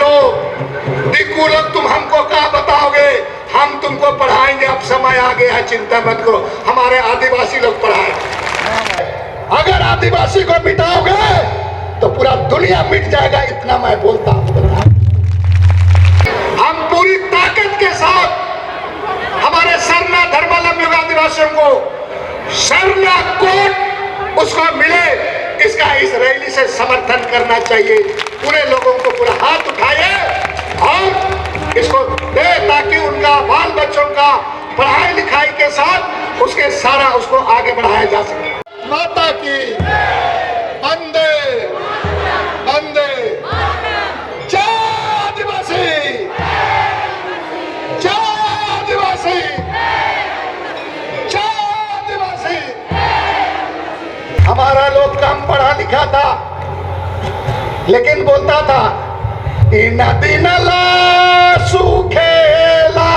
लोग, दिक्कू लोग, तुम हमको क्या बताओगे? हम तुमको पढ़ाएंगे, अब समय आ गया है, चिंता मत करो, हमारे आदिवासी लोग पढ़ाएंगे। अगर आदिवासी को मिटाओगे तो पूरा दुनिया मिट जाएगा, इतना मैं बोलता हूं। हम पूरी ताकत के साथ हमारे सरना धर्मावलंबी आदिवासियों को सरना कोट उसको मिले, इसका इस रैली से समर्थन करना चाहिए। पूरे लोगों को पूरा हाथ उठाइए और इसको दे, ताकि उनका बाल बच्चों का पढ़ाई लिखाई के साथ उसके सारा उसको आगे बढ़ाया जा सके। माता की वंदे वंदे, जय आदिवासी, जय आदिवासी, जय आदिवासी। हमारा लोग कम पढ़ा लिखा था, लेकिन बोलता था ई नदी नाला सूखेला,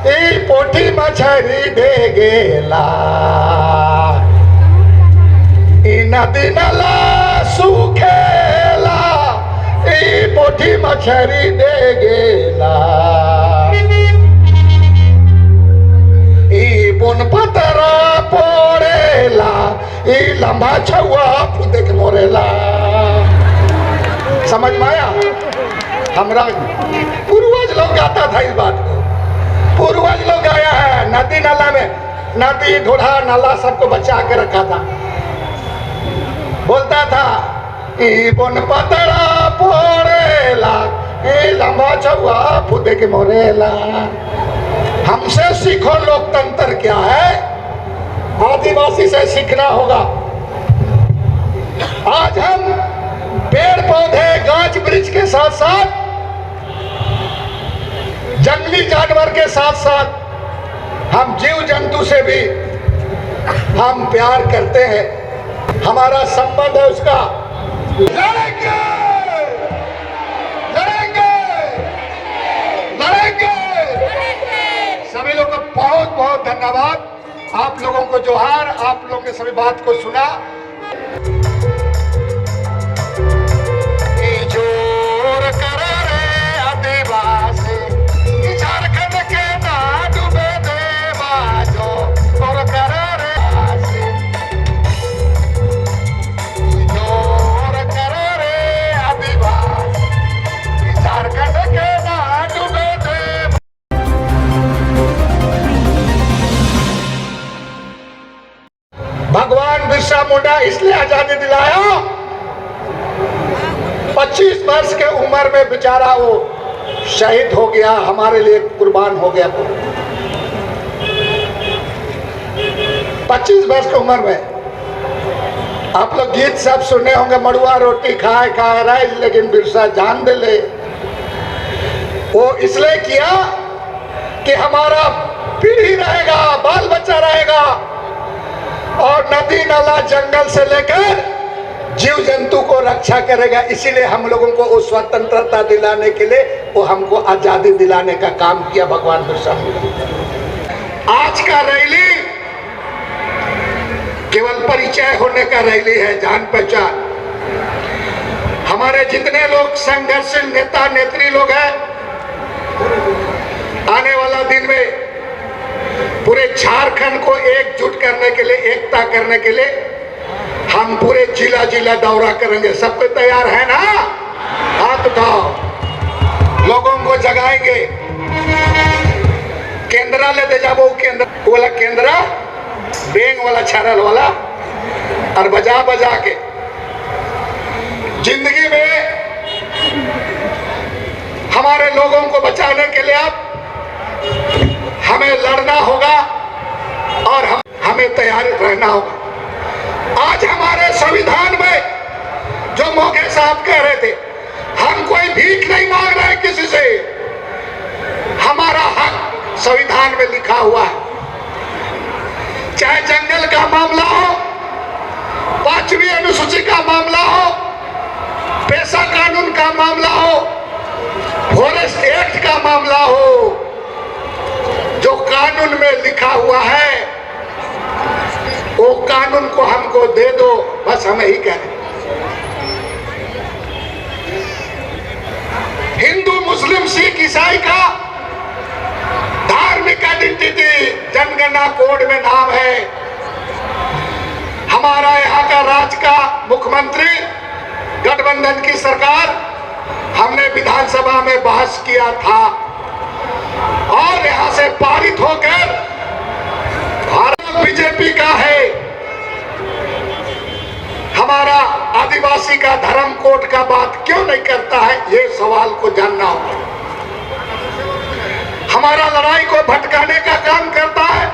ई पोठी मछरी दे गेला, ई नदी नाला सूखेला, ई पोठी मछरी दे गेला, ई बोन पतरा पोड़ेला, ई लंबा छुआ फुदे के मोरेला। समझ में आया? हमरा पूर्वज लोग गाता था इस बात को, पूर्वज लोग गाया है। नदी नाला में, नदी ढूढ़ा नाला सबको बचा के रखा था। बोलता था ई बोन पतरा पोड़ेला, ई लंबा छुआ फुदे के मोरेला। हमसे सीखो लोकतंत्र क्या है, आदिवासी से सीखना होगा। आज हम पेड़ पौधे गाछ वृक्ष के साथ साथ जंगली जानवर के साथ साथ हम जीव जंतु से भी हम प्यार करते हैं, हमारा संबंध है उसका। लड़ेंगे लड़ेंगे लड़ेंगे। सभी लोगों को बहुत बहुत धन्यवाद, आप लोगों को जोहार, आप लोगों ने सभी बात को सुना। जोर करे रे आदिवासी, झारखंड के ना डूबे देवा, जोर करे रे आदिवासी, जोर करे रे आदिवासी, झारखंड के ना डूबे देवा। भगवान बिरसा मुंडा इसलिए आजादी दिलाया, 25 वर्ष के उम्र में बेचारा वो शहीद हो गया, हमारे लिए कुर्बान हो गया। 25 वर्ष की उम्र में आप लोग गीत सब सुने होंगे, मड़ुआ रोटी खाए खाए राइज, लेकिन बिरसा जान दे ले। वो इसलिए किया कि हमारा पीढ़ी रहेगा, बाल बच्चा रहेगा, और नदी नाला जंगल से लेकर जीव जंतु को रक्षा करेगा। इसीलिए हम लोगों को वो स्वतंत्रता दिलाने के लिए, वो हमको आजादी दिलाने का काम किया भगवान बिरसा मुंडा। आज का रैली केवल परिचय होने का रैली है, जान पहचान। हमारे जितने लोग संघर्षशील नेता नेत्री लोग हैं, आने वाला दिन में पूरे झारखंड को एकजुट करने के लिए, एकता करने के लिए हम पूरे जिला जिला दौरा करेंगे। सब कोई तैयार है ना? हाथ उठाओ, लोगों को जगाएंगे। केंद्रा लेते जाओ, केंद्र वाला केंद्रा, बेंग वाला छरल वाला, और बजा बजा के जिंदगी में हमारे लोगों को बचाने के लिए अब हमें लड़ना होगा और हमें तैयार रहना होगा। आज हमारे संविधान में जो मोघे साहब कह रहे थे, हम कोई भीख नहीं मांग रहे किसी से, हमारा हक संविधान में लिखा हुआ है। चाहे जंगल का मामला हो, 5वीं अनुसूची का मामला हो, पेशा कानून का मामला हो, फॉरेस्ट एक्ट का मामला हो, जो कानून में लिखा हुआ है वो कानून को हमको दे दो, बस हमें ही कह रहे। ईसाई का धार्मिक आइडेंटिटी जनगणना कोड में नाम है। हमारा यहाँ का राज्य का मुख्यमंत्री गठबंधन की सरकार, हमने विधानसभा में बहस किया था और यहाँ से पारित होकर भारत बीजेपी का है। हमारा आदिवासी का धर्म कोड का बात क्यों नहीं करता है, ये सवाल को जानना होगा। हमारा लड़ाई को भटकाने का काम करता है,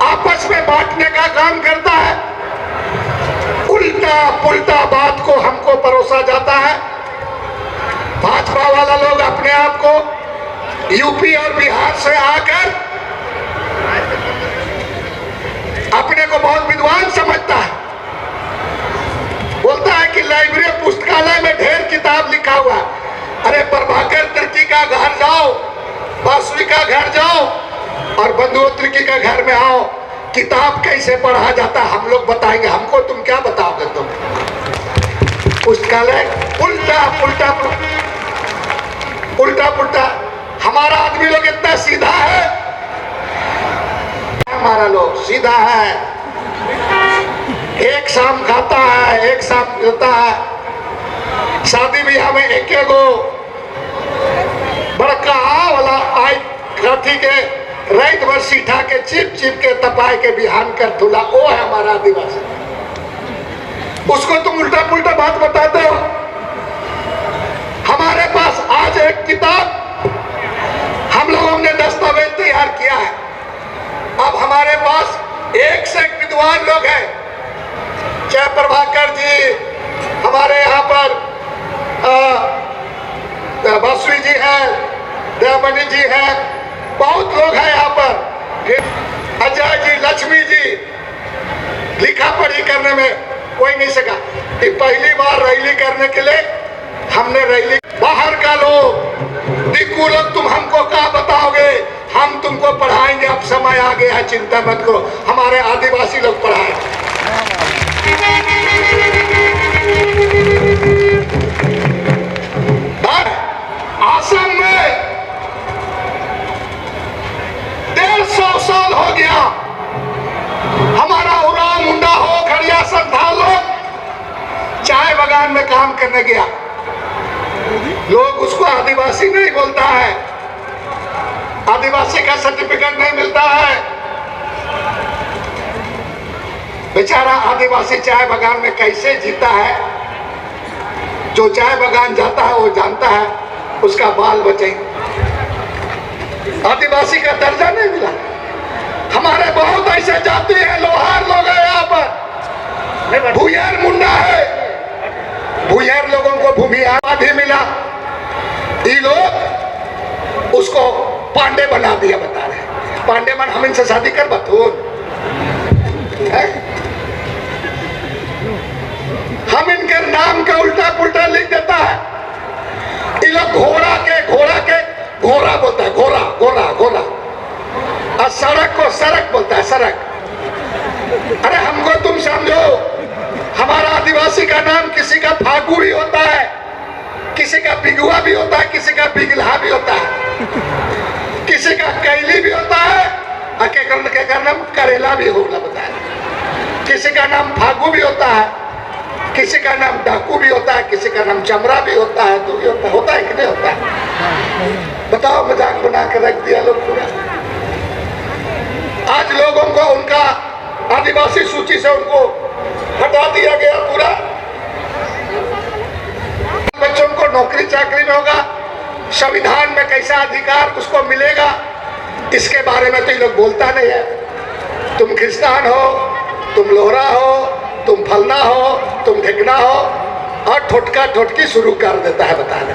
आपस में बांटने का काम करता है, उल्टा पुल्टा बात को हमको परोसा जाता है। भाजपा वाला लोग अपने आप को यूपी और बिहार से आकर अपने को बहुत विद्वान समझता है, बोलता है कि लाइब्रेरी पुस्तकालय में ढेर किताब लिखा हुआ है। अरे प्रभाकर त्रिकी का घर जाओ, बासुरी का घर जाओ और बंधु त्रिकी का घर में आओ, किताब कैसे पढ़ा जाता है हम लोग बताएंगे, हमको तुम क्या बताओगे। तुम पुस्तकालय उल्टा पुल्टा उल्टा पुल्टा। हमारा आदमी लोग इतना सीधा है, हमारा लोग सीधा है, एक शाम खाता है, एक शाम पीता है। शादी ब्याह में एक गो बड़का वाला आई काठी के रात भर सीठा के चिप चिप के तपाए के बिहान कर धुला, वो है हमारा आदिवासी। उसको तुम उल्टा पुल्टा बात बताते हो। हमारे पास आज एक किताब हम लोगों ने दस्तावेज तैयार किया है। अब हमारे पास एक से एक विद्वान लोग हैं, चाहे प्रभाकर जी हमारे यहाँ पर बासुरी जी हैं, देवमणि जी हैं, बहुत लोग हैं यहाँ पर, अजय जी, लक्ष्मी जी। लिखा पढ़ी करने में कोई नहीं सका। कि पहली बार रैली करने के लिए हमने रैली, बाहर का लोग दिक्कू लोग, तुम हमको क्या बताओगे, हम तुमको पढ़ाएंगे, अब समय आ गया है, चिंता मत करो, हमारे आदिवासी लोग पढ़ाएंगे। असम में 150 साल हो गया, हमारा उराव मुंडा हो, खड़िया संथाल लोग चाय बागान में काम करने गया, लोग उसको आदिवासी नहीं बोलता है, आदिवासी का सर्टिफिकेट नहीं मिलता है। बेचारा आदिवासी चाय बागान में कैसे जीता है, जो चाय बागान जाता है वो जानता है, उसका बाल बचे। आदिवासी का दर्जा नहीं मिला। हमारे बहुत ऐसे जाति हैं, लोहार लोग हैं यहाँ पर, भूयार मुंडा है, भूयार लोगों को भूमि आबादी मिला, ये लोग उसको पांडे बना दिया। बता रहे पांडे मन, हम इनसे शादी कर बतून, हम इनके नाम का उल्टा पुल्टा लिख देता है। ये लोग घोड़ा के घोड़ा बोलता है, घोड़ा घोड़ा घोड़ा, और सड़क को सड़क बोलता है, सड़क। अरे हमको तुम समझो, हमारा आदिवासी का नाम किसी का फागू भी होता है, किसी का बिगुआ भी होता है, किसी का बिगला भी होता है, किसी का कैली भी होता है, और के नाम करेला भी होगा बताया। किसी का नाम फागू भी होता है, किसी का नाम डाकू भी होता है, किसी का नाम चमड़ा भी होता है, तो भी होता है कि नहीं होता है? बताओ, मजाक बना कर रख दिया लोग पूरा। आज लोगों को उनका आदिवासी सूची से उनको हटा दिया गया पूरा। बच्चों को नौकरी चाकरी में होगा, संविधान में कैसा अधिकार उसको मिलेगा, इसके बारे में तो ये लोग बोलता नहीं है। तुम क्रिस्तान हो, तुम लोहरा हो, तुम फलना हो, तुम ढेकना हो, और ठोटका ठोटकी शुरू कर देता है बताने।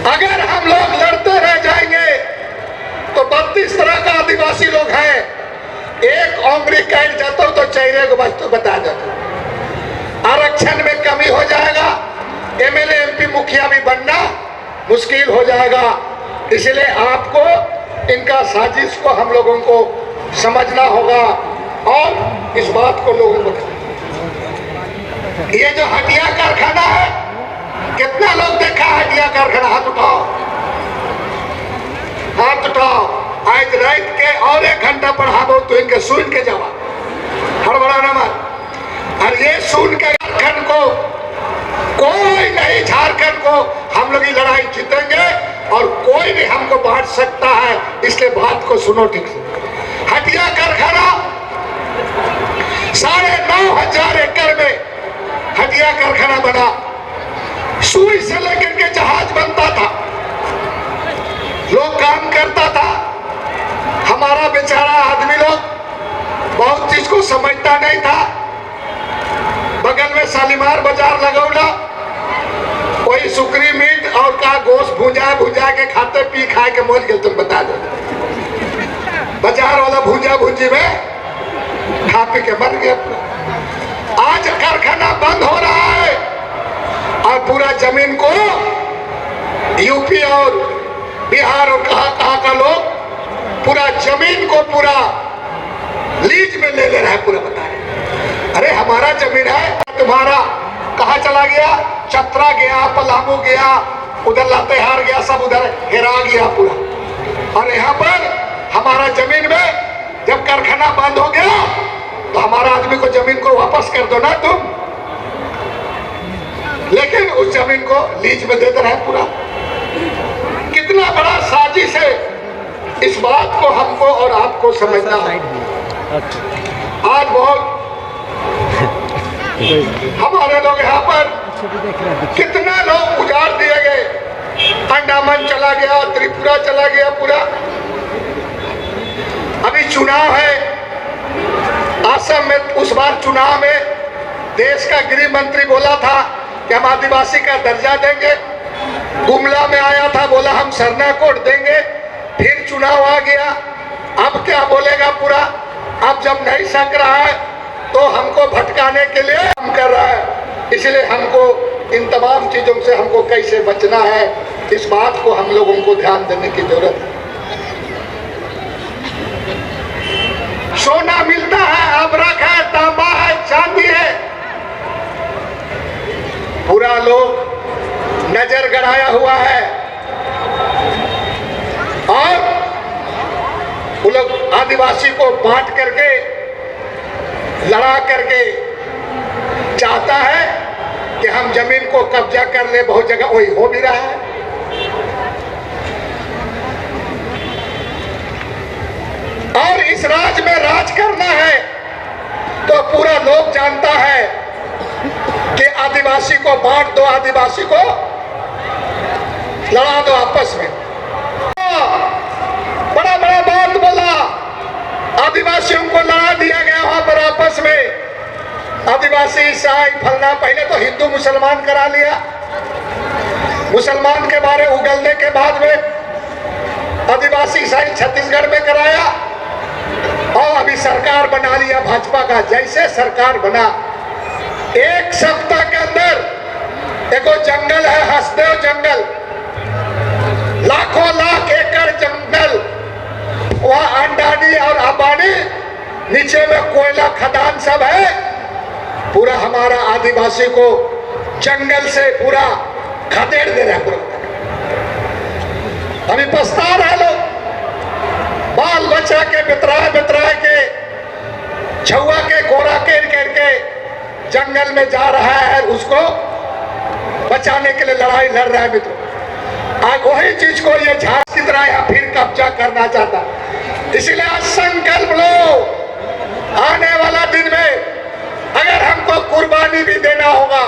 अगर हम लोग लड़ते रह जाएंगे तो 32 तरह का आदिवासी लोग हैं, एक उंगली काट जाता हो तो चेहरे को वस्तु बता देता। आरक्षण में कमी हो जाएगा, एमएलए एमपी मुखिया भी बनना मुश्किल हो जाएगा। इसलिए आपको इनका साजिश को हम लोगों को समझना होगा और इस बात को लोगों को, ये जो हटिया कारखाना है, कितना लोग हटिया कारखाना, हाथ उठाओ, हाथ उठाओ। आज रात के और 1 घंटा पढ़ाबो तो इनके सुन के जावा, हड़बड़ाना मत। और ये सुन के झारखंड को कोई नहीं, झारखंड को हम लोग ये लड़ाई जीतेंगे और कोई भी हमको बांट सकता है, इसलिए बात को सुनो ठीक से। हटिया कारखाना 9,500 एकड़ में हटिया कारखाना बना, सुई से लेकर के जहाज बनता था, लोग काम करता था। हमारा बेचारा आदमी लोग बहुत चीज को समझता नहीं था। बगल में शालीमार बाजार लगौला, वही सुकरी मीट और का गोश्त भूंजा भूंजा के खाते पी खाए के मर गए। तुम बता दो, बाजार वाला भूंजा भूंजी में खा पी के मर गया। आज कारखाना बंद हो रहा है और पूरा जमीन को यूपी और बिहार और कहां का लोग पूरा जमीन को पूरा लीज में ले रहा है। पूरा बता रहे, अरे हमारा जमीन है, तुम्हारा कहाँ चला गया? चतरा गया, पलामू गया, उधर लातेहार गया, सब उधर हेरा गया पूरा। और यहाँ पर हमारा जमीन में जब कारखाना बंद हो गया तो हमारा आदमी को जमीन को वापस कर दो ना तुम, लेकिन उस जमीन को लीज में दे रहा है पूरा। कितना बड़ा साजिश है, इस बात को हमको और आपको समझना है। आज बहुत हमारे लोग यहाँ पर कितना लोग उजाड़ दिए गए, अंडमान चला गया, त्रिपुरा चला गया पूरा। अभी चुनाव है असम में, उस बार चुनाव में देश का गृह मंत्री बोला था कि हम आदिवासी का दर्जा देंगे। गुमला में आया था, बोला हम सरना कोड देंगे। फिर चुनाव आ गया, अब क्या बोलेगा पूरा? अब जब नहीं सक रहा है तो हमको भटकाने के लिए काम कर रहा है। इसलिए हमको इन तमाम चीजों से हमको कैसे बचना है, इस बात को हम लोगों को ध्यान देने की जरूरत है। सोना मिलता है, अबरक है, तांबा है, चांदी है, पूरा लोग नजर गड़ाया हुआ है। और वो लोग आदिवासी को बांट करके, लड़ा करके चाहता है कि हम जमीन को कब्जा कर ले। बहुत जगह वही हो भी रहा है। और इस राज में राज करना है तो पूरा लोग जानता है कि आदिवासी को बांट दो, आदिवासी को लड़ा दो आपस में। बड़ा बड़ा बात बोला, आदिवासियों को लड़ा दिया गया वहां पर आपस में। आदिवासी ईसाई फलना, पहले तो हिंदू मुसलमान करा लिया, मुसलमान के बारे उगलने के बाद में आदिवासी ईसाई छत्तीसगढ़ में कराया और अभी सरकार बना लिया भाजपा का। जैसे सरकार बना, 1 सप्ताह के अंदर एक जंगल है, हसदेव जंगल, लाखों लाख एकड़ जंगल, वहां अंडानी और अंबानी, नीचे में कोयला खदान सब है। पूरा हमारा आदिवासी को जंगल से पूरा खदेड़ दे रहा है पूरा। अभी पछता रहे लोग, बाल बच्चा के बितराए बितराए के, छुआ के, गोरा के जंगल में जा रहा है, उसको बचाने के लिए लड़ाई लड़ रहा है मित्रों। आज वही चीज को ये झांस की तरह या फिर कब्जा करना चाहता। इसलिए आज संकल्प लो, आने वाला दिन में अगर हमको कुर्बानी भी देना होगा,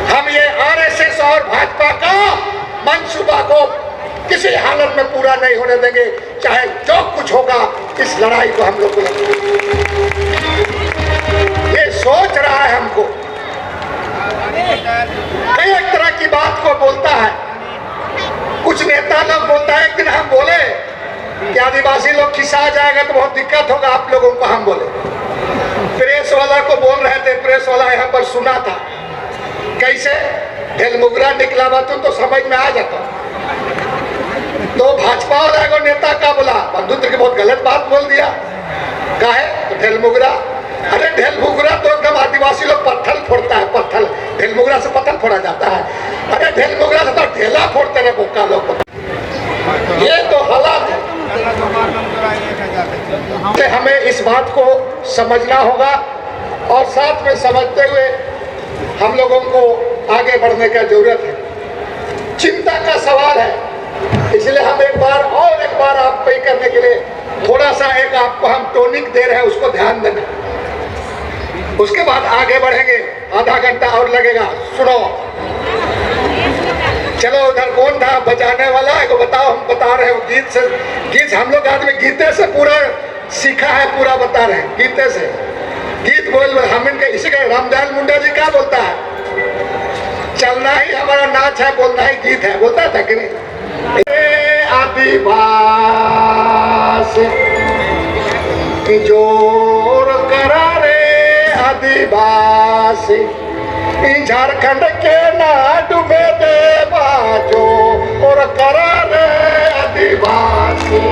हम ये आरएसएस और भाजपा का मंसूबा को किसी हालत में पूरा नहीं होने देंगे, चाहे जो कुछ होगा। इस लड़ाई को हम लोग को ये सोच रहा है, हमको कई एक तरह की बात को बोलता है। कुछ नेता लोग बोलता है, एक दिन हम बोले कि आदिवासी लोग खिसा जाएगा तो बहुत दिक्कत होगा आप लोगों को। हम बोले, प्रेस वाला को बोल रहे थे, प्रेस वाला यहाँ पर सुना था, कैसे ढेलमुगरा निकला हुआ तो समझ में आ जाता। तो भाजपा वाला को नेता का बोला, बंधुत्व की बहुत गलत बात बोल दिया। काहे? तो ढेलमुगरा, अरे ढेलमुगरा तो एकदम आदिवासी लोग पत्थर फोड़ता है, पत्थर, ढेलमुगरा से पत्थर फोड़ा जाता है। अरे ढेलमुगरा समझना होगा और साथ में समझते हुए हम लोगों को आगे बढ़ने का जरूरत है। चिंता का सवाल है, इसलिए हम एक बार आप पे करने के लिए थोड़ा सा एक आपको हम टॉनिक दे रहे हैं, उसको ध्यान देना। उसके बाद आगे बढ़ेंगे, आधा घंटा और लगेगा। सुनो, चलो उधर कौन था बजाने वाला है, बताओ। हम बता रहे हो गीत से, गीत हम लोग आदमी गीते से पूरा सीखा है, पूरा बता रहे हैं गीते से। गीत बोल हम इनके इसी का रामदयाल मुंडा जी क्या बोलता है, चलना ही हमारा नाच है, बोलना ही गीत है, बोलता था कि नहीं? आदिवासी जोर करा रे आदिवासी, झारखंड के ना डूबे देवा जो और करा रे आदिवासी।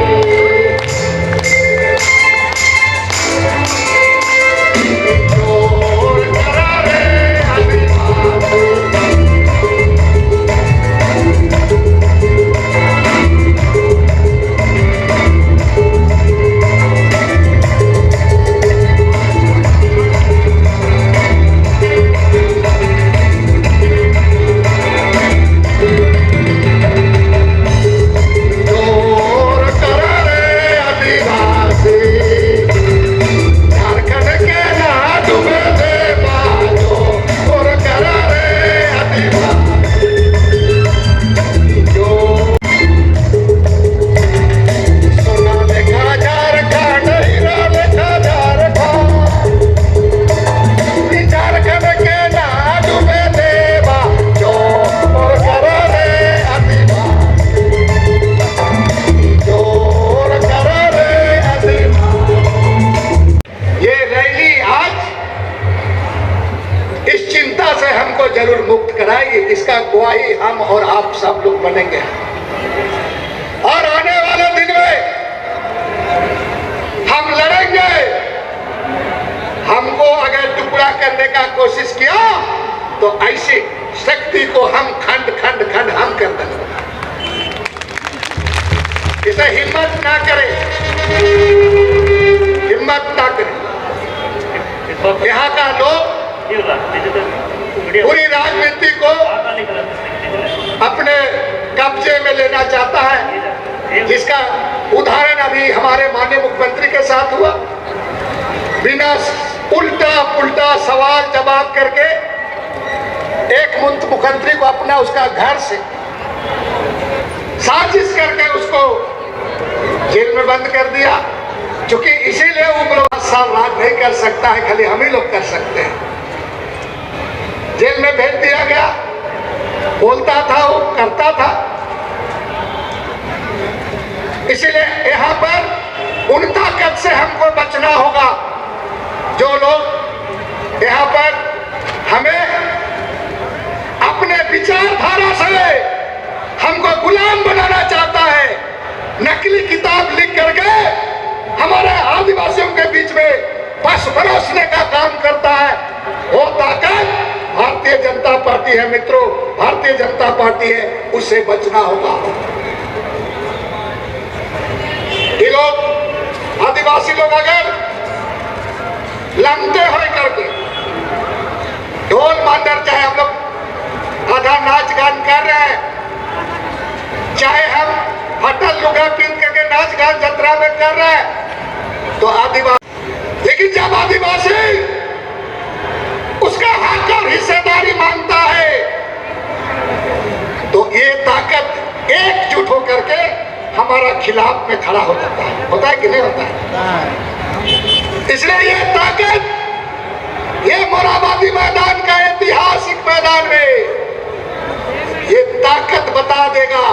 जरूर मुक्त कराएगी, इसका गवाही हम और आप सब लोग बनेंगे। और आने वाले दिन में हम लड़ेंगे। हमको अगर टुकड़ा करने का कोशिश किया तो ऐसी शक्ति को हम खंड खंड खंड हम कर देंगे। इसे हिम्मत ना करें, हिम्मत ना करें। यहाँ का लोग पूरी राजनीति को अपने कब्जे में लेना चाहता है, जिसका उदाहरण अभी हमारे माननीय मुख्यमंत्री के साथ हुआ। बिना उल्टा पुल्टा सवाल जवाब करके एक मुख्यमंत्री को अपना उसका घर से साजिश करके उसको जेल में बंद कर दिया। क्योंकि इसीलिए वो 5 साल राज नहीं कर सकता है, खाली हम ही लोग कर सकते हैं। जेल में भेज दिया गया, बोलता था वो करता था। इसीलिए यहाँ पर उन ताकत से हमको बचना होगा जो लोग यहाँ पर हमें अपने विचारधारा से हमको गुलाम बनाना चाहता है, नकली किताब लिख करके हमारे आदिवासियों के बीच में पस परोसने का काम करता है। वो ताकत भारतीय जनता पार्टी है मित्रों, भारतीय जनता पार्टी है, उससे बचना होगा। ये लोग आदिवासी लोग अगर लंबते हुए करके ढोल मांडर, चाहे हम लोग आधा नाच गान कर रहे हैं, चाहे हम हटल लुगा पीन करके नाच गान जत्रा में कर रहे हैं, तो आदिवासी, लेकिन जब आदिवासी उसका हक और हिस्सेदारी मांगता है तो ये ताकत एकजुट होकर के हमारा खिलाफ में खड़ा हो जाता है। होता है कि नहीं होता है? इसलिए ये ताकत, ये मोरहाबादी मैदान का ऐतिहासिक मैदान में ये ताकत बता देगा।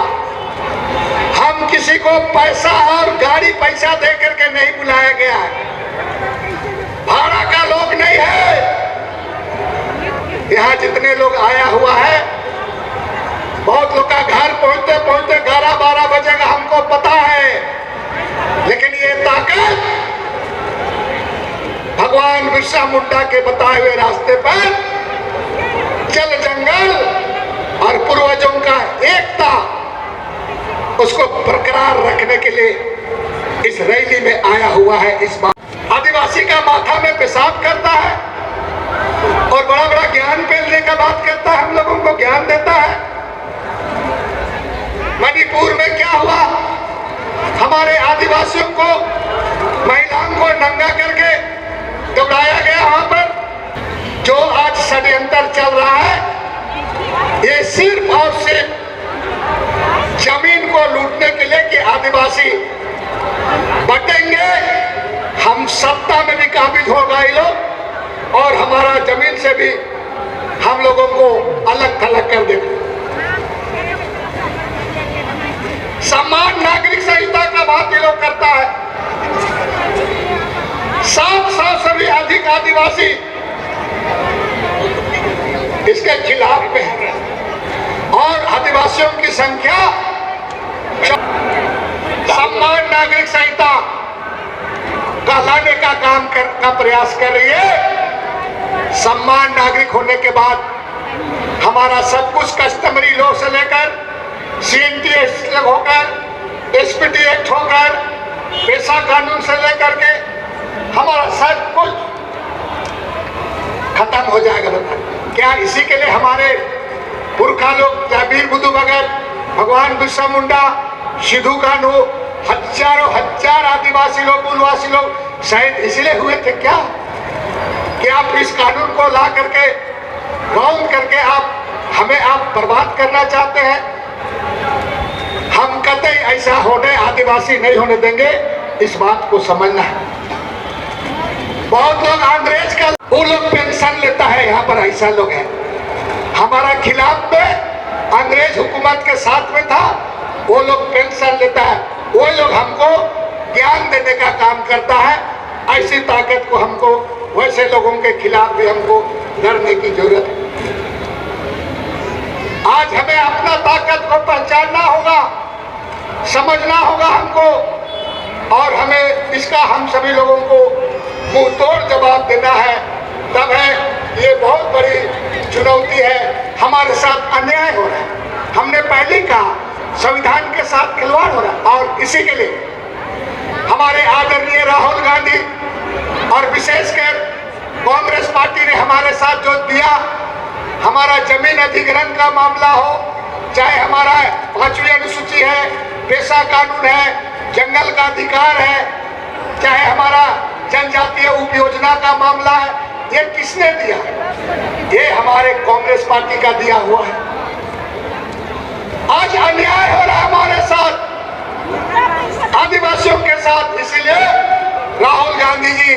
हम किसी को पैसा और गाड़ी पैसा दे करके नहीं बुलाया गया है, भाड़ा का लोग नहीं है। यहाँ जितने लोग आया हुआ है, बहुत लोग का घर पहुंचते पहुंचते 11-12 बजेगा, हमको पता है। लेकिन ये ताकत भगवान बिरसा मुंडा के बताए हुए रास्ते पर जल जंगल और पूर्वजों का एकता, उसको बरकरार रखने के लिए इस रैली में आया हुआ है। इस बात आदिवासी का माथा में पेशाब करता है और बड़ा बड़ा ज्ञान फैलने का बात करता है, हम लोगों को ज्ञान देता है। मणिपुर में क्या हुआ, हमारे आदिवासियों को, महिलाओं को नंगा करके दौड़ाया गया। वहां पर जो आज षड्यंत्र चल रहा है ये सिर्फ और सिर्फ जमीन को लूटने के लिए कि आदिवासी बटेंगे, हम सत्ता में भी काबिज होगा ये लोग और हमारा जमीन से भी हम लोगों को अलग थलग कर देंगे। समान नागरिक संहिता का बात ये लोग करता है। 700 से भी अधिक आदिवासी इसके खिलाफ में है और आदिवासियों की संख्या समान नागरिक संहिता कहलाने का काम का प्रयास कर रही है। सम्मान नागरिक होने के बाद हमारा सब कुछ कस्टमरी लॉ से लेकर CNT होकर SPT एक्ट होकर पेशा कानून से लेकर के हमारा सब कुछ खत्म हो जाएगा। क्या इसी के लिए हमारे पुरखा लोग, वीर बुद्धू भगत, भगवान बिरसा मुंडा, सिद्धू कान्हू, हजारों हजार आदिवासी लोग, मूलवासी लोग शहीद इसलिए हुए थे क्या कि आप इस कानून को ला करके बाउंड करके आप बर्बाद करना चाहते हैं? हम कतई ऐसा होने आदिवासी नहीं होने देंगे, इस बात को समझना है। बहुत लोग अंग्रेज का वो लोग पेंशन लेता है, यहाँ पर ऐसा लोग है हमारा खिलाफ में अंग्रेज हुकूमत के साथ में था, वो लोग पेंशन लेता है, वो लोग हमको ज्ञान देने का काम करता है। ऐसी ताकत को हमको, वैसे लोगों के खिलाफ भी हमको लड़ने की जरूरत है। आज हमें अपना ताकत को पहचानना होगा, समझना होगा हमको और हमें इसका हम सभी लोगों को मुंह तोड़ जवाब देना है। तब है ये बहुत बड़ी चुनौती है, हमारे साथ अन्याय हो रहा है। हमने पहले कहा संविधान के साथ खिलवाड़ हो रहा है और इसी के लिए हमारे आदरणीय राहुल गांधी और विशेषकर कांग्रेस पार्टी ने हमारे साथ जो दिया, हमारा जमीन अधिग्रहण का मामला हो, चाहे हमारा 5वीं अनुसूची है, पेशा कानून है, जंगल का अधिकार है, चाहे हमारा जनजातीय उप योजना का मामला है, ये किसने दिया? ये हमारे कांग्रेस पार्टी का दिया हुआ है। आज अन्याय हो रहा है हमारे साथ, आदिवासियों के साथ। इसीलिए राहुल गांधी जी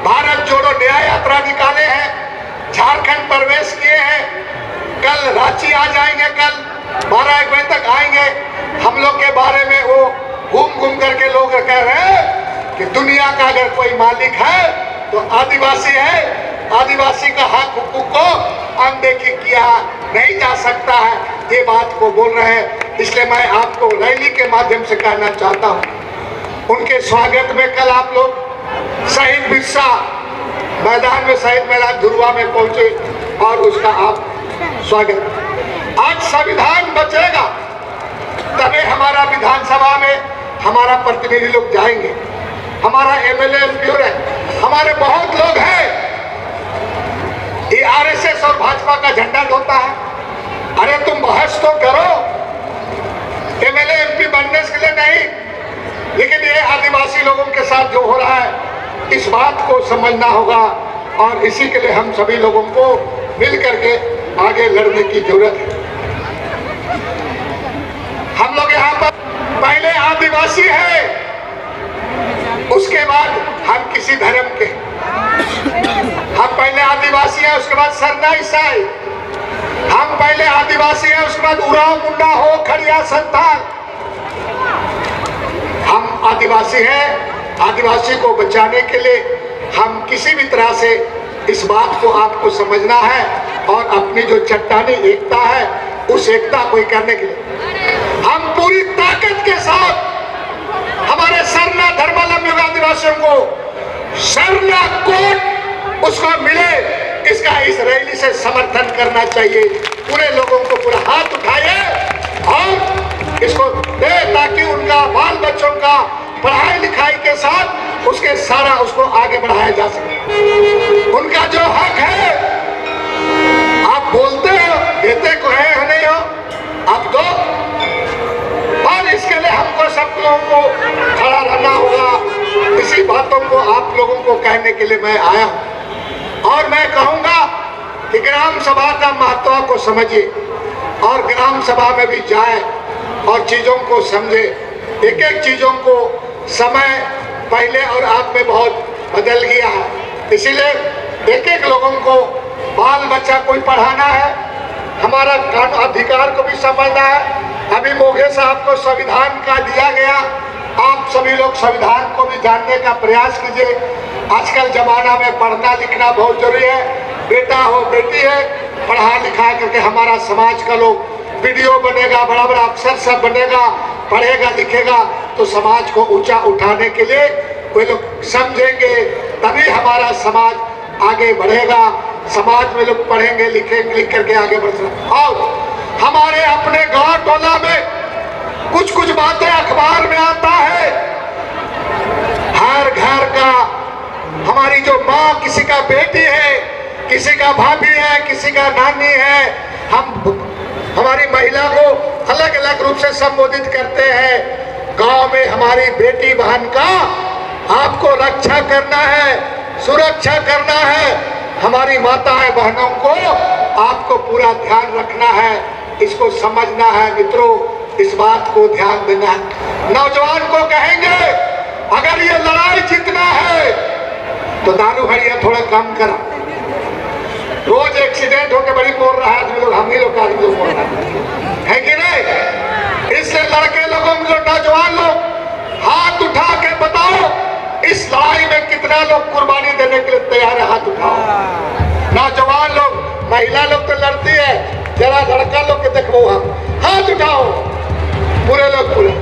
भारत जोड़ो न्याय यात्रा निकाले हैं, झारखंड प्रवेश किए हैं, कल रांची आ जाएंगे, कल 12-1 बजे तक आएंगे। हम लोग के बारे में वो घूम करके लोग कह रहे हैं कि दुनिया का अगर कोई मालिक है तो आदिवासी है, आदिवासी का हक हुकूक को अनदेखी किया नहीं जा सकता है, ये बात को बोल रहे हैं। इसलिए मैं आपको रैली के माध्यम से कहना चाहता हूँ, उनके स्वागत में कल आप लोग शहीद बिरसा मैदान में, शहीद मैदान धुरवा में पहुंचे और उसका आप स्वागत। आज संविधान बचेगा तभी हमारा विधानसभा में हमारा प्रतिनिधि लोग जाएंगे, हमारा MLA MP है, हमारे बहुत लोग हैं। ये RSS और भाजपा का झंडा ढोता है। अरे तुम बहस तो करो, MLA MP बनने के लिए नहीं, लेकिन ये आदिवासी लोगों के साथ जो हो रहा है इस बात को समझना होगा और इसी के लिए हम सभी लोगों को मिल करके आगे लड़ने की जरूरत है। हम लोग यहाँ पर पहले आदिवासी है, उसके बाद हम किसी धर्म के, हम पहले आदिवासी हैं, उसके बाद सरना ईसाई, हम पहले आदिवासी हैं, उसके बाद उराव मुंडा हो, खड़िया संथाल, हम आदिवासी हैं। आदिवासी को बचाने के लिए हम किसी भी तरह से इस बात को आपको समझना है और अपनी जो चट्टानी एकता है उस एकता को करने के लिए हम पूरी ताकत के साथ हमारे सरना धर्मावलंबी आदिवासियों को सरना कोट उसको मिले, इसका इस रैली से समर्थन करना चाहिए। पूरे लोगों को पूरा हाथ उठाइए और इसको दे ताकि उनका बाल बच्चों का पढ़ाई लिखाई के साथ उसके सारा उसको आगे बढ़ाया जा सके। उनका जो हक है, आप बोलते हो, देते को है नहीं हो, आप दो। और इसके लिए हमको सब लोगों को खड़ा रहना होगा। इसी बातों को आप लोगों को कहने के लिए मैं आया हूं। और मैं कहूंगा कि ग्राम सभा का महत्व को समझिए और ग्राम सभा में भी जाए और चीजों को समझे। एक एक चीजों को समय पहले और अब में बहुत बदल गया है, इसीलिए एक एक लोगों को बाल बच्चा कोई पढ़ाना है, हमारा कानून अधिकार को भी समझना है। अभी मोघे साहब को संविधान का दिया गया, आप सभी लोग संविधान को भी जानने का प्रयास कीजिए। आजकल जमाना में पढ़ना लिखना बहुत जरूरी है। बेटा हो बेटी है, पढ़ा लिखा करके हमारा समाज का लोग वीडियो बनेगा, बड़ा बड़ा अफसर सब बनेगा, पढ़ेगा लिखेगा तो समाज को ऊंचा उठाने के लिए वे लोग समझेंगे, तभी हमारा समाज आगे बढ़ेगा। समाज में लोग पढ़ेंगे लिखेंगे, लिख करके आगे बढ़ सकते। और हमारे अपने गांव टोला में कुछ कुछ बातें अखबार में आता है, हर घर का, हमारी जो माँ किसी का बेटी है, किसी का भाभी है, किसी का नानी है, हमारी महिला को अलग अलग रूप से संबोधित करते हैं। गांव में हमारी बेटी बहन का आपको रक्षा करना है, सुरक्षा करना है। हमारी माताएं बहनों को आपको पूरा ध्यान रखना है, इसको समझना है मित्रों, इस बात को ध्यान देना है। नौजवान को कहेंगे अगर ये लड़ाई जीतना है तो दारू हड़िया थोड़ा कम करा। रोज एक्सीडेंट होकर बड़ी मोड़ रहा है, लोग हम ही लोग आदमी लोग मोड़ रहा है कि नहीं। इसलिए लड़के लोगों में जो नौजवान लोग हाथ उठा के बताओ इस लड़ाई में कितना लोग कुर्बानी देने के लिए तैयार है, हाथ उठाओ। नौजवान लोग, महिला लोग तो लड़ती है, जरा लड़का लोग के देखो, हम हाथ उठाओ पूरे लोग पूरे।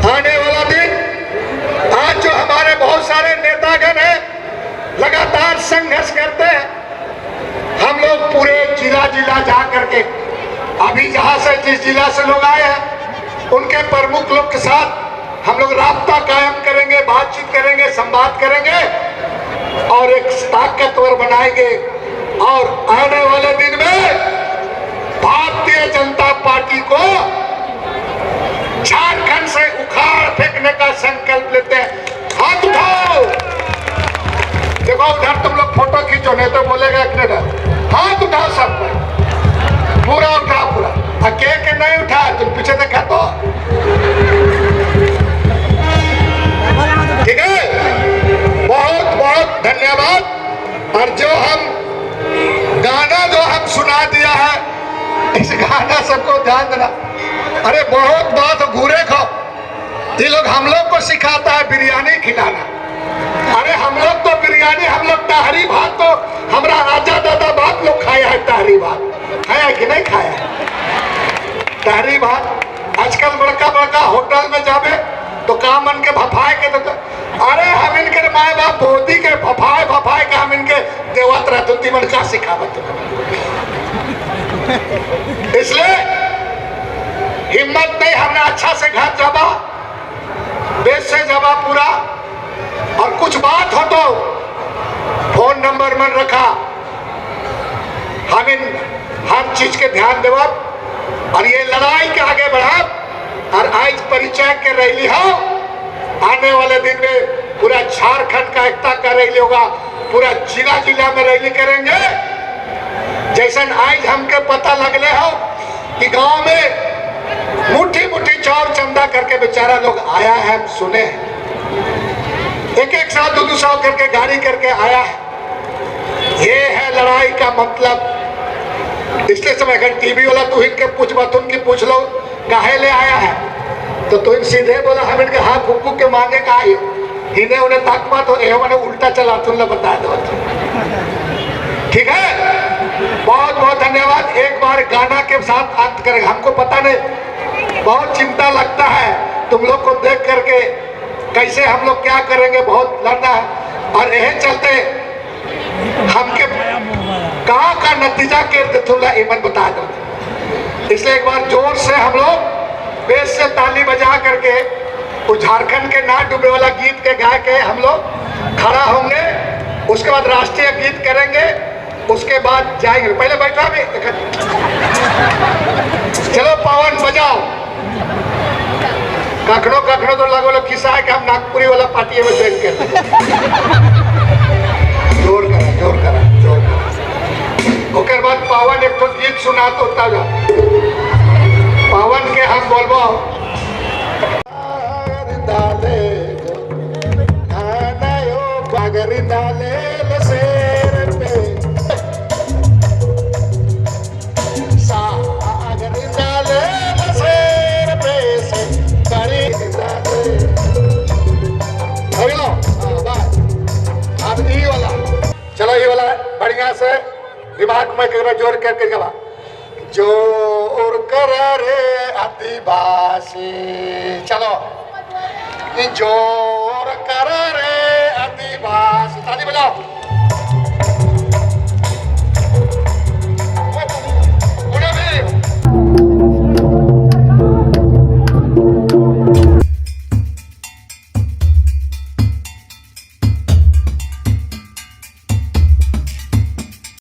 आने वाला दिन, आज जो हमारे बहुत सारे नेतागण हैं लगातार संघर्ष करते हैं, हम लोग पूरे जिला जिला जा करके अभी जहां से जिस जिला से लोग आए हैं उनके प्रमुख लोग के साथ हम लोग राब्ता कायम करेंगे, बातचीत करेंगे, संवाद करेंगे और एक ताकतवर बनाएंगे। और आने वाले दिन में भारतीय जनता पार्टी को झारखंड से उखाड़ फेंकने का संकल्प लेते हैं। हाथ उठाओ, देखो उधर तुम लोग फोटो खींचो, नहीं तो बोलेगा एक मिनट। हाथ उठाओ सब पूरा उठाओ, पूरा के नहीं उठा, तुम पीछे देखा तो ठीक है। बहुत बहुत धन्यवाद। और जो हम गाना जो हम सुना दिया है, इस गाना सबको ध्यान देना। अरे बहुत बात घूरे खाओ, ये लोग हम लोग को सिखाता है बिरयानी खिलाना। अरे हम लोग तो बिरयानी, हम लोग ताहरी भात तो हमारा आजा दादा बाप लोग खाया है, ताहरी भात खाया कि नहीं खाया है? ताहरी भात आजकल बड़का बड़का होटल में जावे तो काम मन के भफाए के तो अरे हम इनके माए बाप बोधी के भफाए भफाए के हम इनके देवत रहते तीमन का सिखावत। इसलिए हिम्मत नहीं, हमने अच्छा से घर जावा, बेस से जावा पूरा। और कुछ बात हो तो फोन नंबर मन रखा, हम इन हर चीज के ध्यान देव और ये लड़ाई के आगे बढ़ा। और आज परिचय के रैली हो, आने वाले दिन में पूरा झारखंड का एकता का रैली होगा, पूरा जिला जिला में रैली करेंगे। जैसे आज हमके पता लगले हो कि गांव में मुट्ठी मुट्ठी चौर चंदा करके बेचारा लोग आया है, हम सुने हैं, एक एक साथ दो सौ करके गाड़ी करके आया है। ये है लड़ाई का मतलब। इसलिए समय अगर टीवी वाला तू इनके पूछ मत, उनकी पूछ लो काहे ले आया है, तो तुम सीधे बोला हम इनके हाथ फूक के मांगे का आए, इन्हें उन्हें ताक मत हो, मैंने उल्टा चला, तुमने बता दो। ठीक है, बहुत बहुत धन्यवाद। एक बार गाना के साथ अंत करेंगे। हमको पता नहीं, बहुत चिंता लगता है तुम लोग को देख करके, कैसे हम लोग क्या करेंगे, बहुत लड़ना है। और यही चलते हमके कहाँ का नतीजा के थोड़ा ईमन बता दो। इसलिए एक बार जोर से हम लोग बेस से ताली बजा करके उस झारखंड के ना डूबे वाला गीत के गा के हम लोग खड़ा होंगे, उसके बाद राष्ट्रीय गीत करेंगे, उसके बाद जाएंगे। पहले बैठा भी चलो पावन बजाओ। कखड़ो कखड़ो तो लगो लोग खिस्सा है कि हम नागपुरी वाला पार्टी में ज्वाइन कर जोर करा जोर करा जोर करा। ओकर बाद पावन एक तो गीत सुना तो ताजा पावन के हम बोलबो डाले खानायो बागरी डाले लसेर पे सागरी डाले लसेर पे से बड़ी डाले। अगला अब ये वाला चलो, ये वाला बढ़िया से दिमाग में जोर करके गवा। जोर कर रे आदिवासी, चलो जोर कर रे आदिवासी, ताली बजाओ।